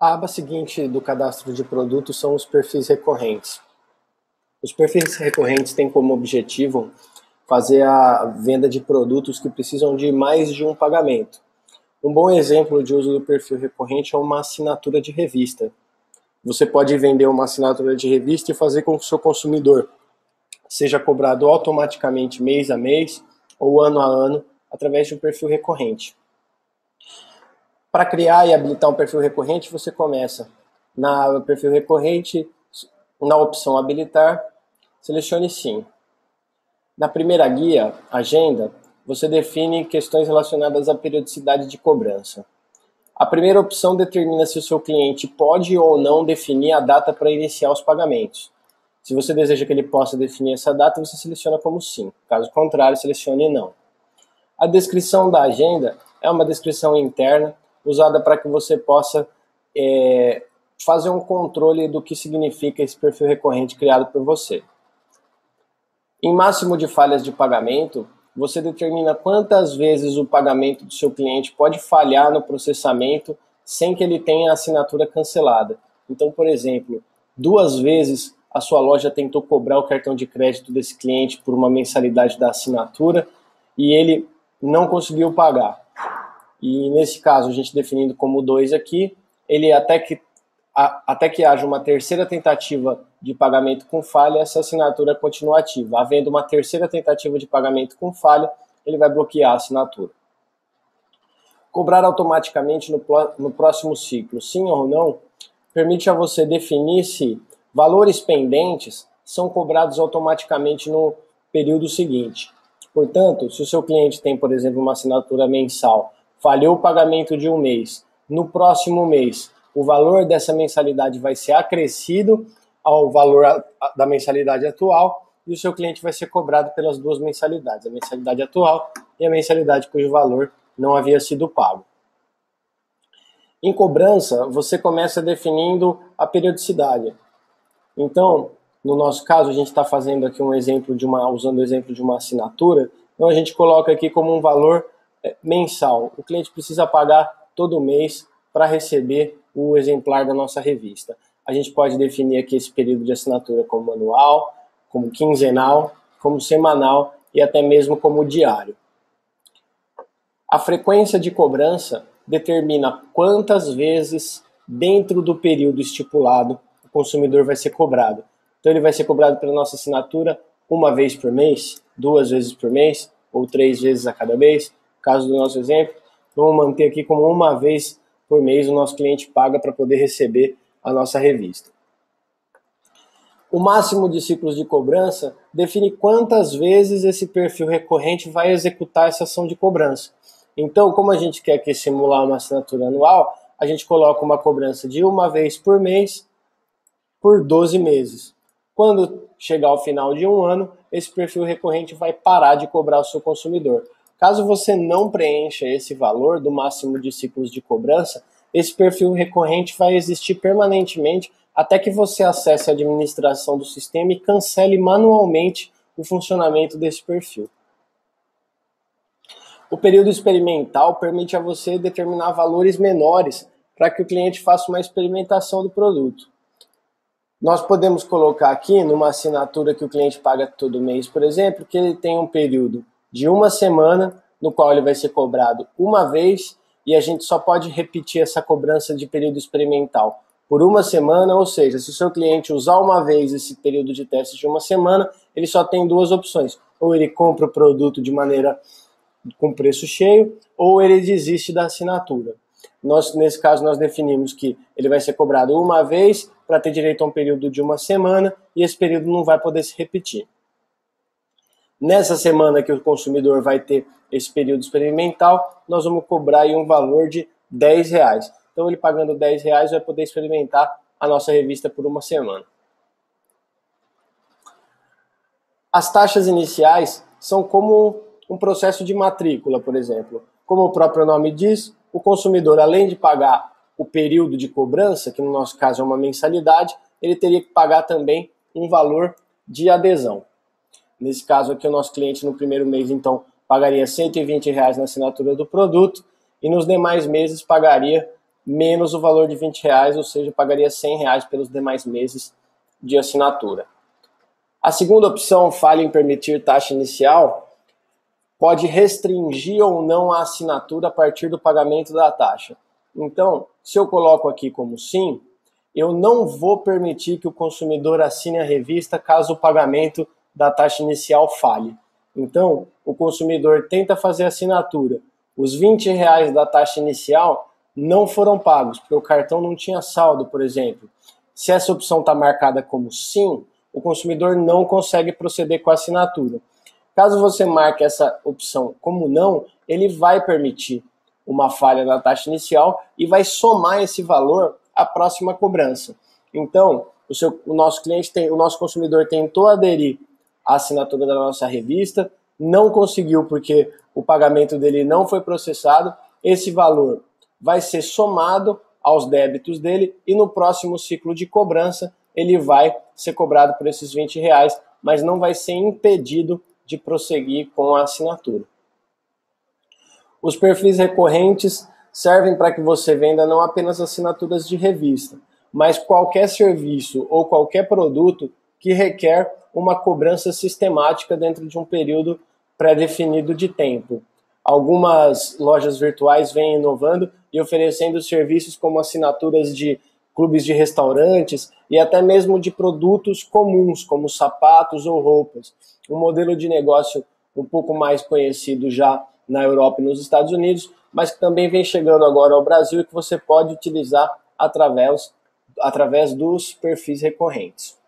A aba seguinte do cadastro de produtos são os perfis recorrentes. Os perfis recorrentes têm como objetivo fazer a venda de produtos que precisam de mais de um pagamento. Um bom exemplo de uso do perfil recorrente é uma assinatura de revista. Você pode vender uma assinatura de revista e fazer com que o seu consumidor seja cobrado automaticamente mês a mês ou ano a ano através de um perfil recorrente. Para criar e habilitar um perfil recorrente, você começa no perfil recorrente, na opção habilitar, selecione sim. Na primeira guia, agenda, você define questões relacionadas à periodicidade de cobrança. A primeira opção determina se o seu cliente pode ou não definir a data para iniciar os pagamentos. Se você deseja que ele possa definir essa data, você seleciona como sim. Caso contrário, selecione não. A descrição da agenda é uma descrição interna usada para que você possa fazer um controle do que significa esse perfil recorrente criado por você. Em máximo de falhas de pagamento, você determina quantas vezes o pagamento do seu cliente pode falhar no processamento sem que ele tenha a assinatura cancelada. Então, por exemplo, 2 vezes a sua loja tentou cobrar o cartão de crédito desse cliente por uma mensalidade da assinatura e ele não conseguiu pagar. E nesse caso, a gente definindo como 2 aqui, ele até que haja uma terceira tentativa de pagamento com falha, essa assinatura continua ativa. Havendo uma terceira tentativa de pagamento com falha, ele vai bloquear a assinatura. Cobrar automaticamente no próximo ciclo, sim ou não, permite a você definir se valores pendentes são cobrados automaticamente no período seguinte. Portanto, se o seu cliente tem, por exemplo, uma assinatura mensal, falhou o pagamento de um mês, no próximo mês o valor dessa mensalidade vai ser acrescido ao valor da mensalidade atual e o seu cliente vai ser cobrado pelas 2 mensalidades, a mensalidade atual e a mensalidade cujo valor não havia sido pago. Em cobrança, você começa definindo a periodicidade. Então, no nosso caso, a gente está fazendo aqui um exemplo usando o exemplo de uma assinatura, então a gente coloca aqui como um valor mensal. O cliente precisa pagar todo mês para receber o exemplar da nossa revista. A gente pode definir aqui esse período de assinatura como anual, como quinzenal, como semanal e até mesmo como diário. A frequência de cobrança determina quantas vezes dentro do período estipulado o consumidor vai ser cobrado. Então ele vai ser cobrado pela nossa assinatura 1 vez por mês, 2 vezes por mês ou 3 vezes a cada mês. Caso do nosso exemplo, vamos manter aqui como 1 vez por mês o nosso cliente paga para poder receber a nossa revista. O máximo de ciclos de cobrança define quantas vezes esse perfil recorrente vai executar essa ação de cobrança. Então, como a gente quer que simular uma assinatura anual, a gente coloca uma cobrança de 1 vez por mês por 12 meses. Quando chegar ao final de um ano, esse perfil recorrente vai parar de cobrar o seu consumidor. Caso você não preencha esse valor do máximo de ciclos de cobrança, esse perfil recorrente vai existir permanentemente até que você acesse a administração do sistema e cancele manualmente o funcionamento desse perfil. O período experimental permite a você determinar valores menores para que o cliente faça uma experimentação do produto. Nós podemos colocar aqui numa assinatura que o cliente paga todo mês, por exemplo, que ele tem um período de 1 semana, no qual ele vai ser cobrado 1 vez, e a gente só pode repetir essa cobrança de período experimental por 1 semana, ou seja, se o seu cliente usar 1 vez esse período de teste de 1 semana, ele só tem 2 opções. Ou ele compra o produto de maneira com preço cheio, ou ele desiste da assinatura. Nesse caso, nós definimos que ele vai ser cobrado 1 vez para ter direito a um período de 1 semana, e esse período não vai poder se repetir. Nessa semana que o consumidor vai ter esse período experimental, nós vamos cobrar aí um valor de R$10. Então ele pagando R$10 vai poder experimentar a nossa revista por 1 semana. As taxas iniciais são como um processo de matrícula, por exemplo. Como o próprio nome diz, o consumidor, além de pagar o período de cobrança, que no nosso caso é uma mensalidade, ele teria que pagar também um valor de adesão. Nesse caso aqui, o nosso cliente no primeiro mês, então, pagaria R$120 na assinatura do produto e nos demais meses pagaria menos o valor de R$20, ou seja, pagaria R$100 pelos demais meses de assinatura. A segunda opção, falha em permitir taxa inicial, pode restringir ou não a assinatura a partir do pagamento da taxa. Então, se eu coloco aqui como sim, eu não vou permitir que o consumidor assine a revista caso o pagamento da taxa inicial falhe. Então, o consumidor tenta fazer a assinatura. Os R$20 da taxa inicial não foram pagos, porque o cartão não tinha saldo, por exemplo. Se essa opção está marcada como sim, o consumidor não consegue proceder com a assinatura. Caso você marque essa opção como não, ele vai permitir uma falha na taxa inicial e vai somar esse valor à próxima cobrança. Então, o nosso consumidor tentou aderir à assinatura da nossa revista, não conseguiu porque o pagamento dele não foi processado, esse valor vai ser somado aos débitos dele e no próximo ciclo de cobrança ele vai ser cobrado por esses R$20, mas não vai ser impedido de prosseguir com a assinatura. Os perfis recorrentes servem para que você venda não apenas assinaturas de revista, mas qualquer serviço ou qualquer produto que requer uma cobrança sistemática dentro de um período pré-definido de tempo. Algumas lojas virtuais vêm inovando e oferecendo serviços como assinaturas de clubes de restaurantes e até mesmo de produtos comuns, como sapatos ou roupas. Um modelo de negócio um pouco mais conhecido já na Europa e nos Estados Unidos, mas que também vem chegando agora ao Brasil e que você pode utilizar através dos perfis recorrentes.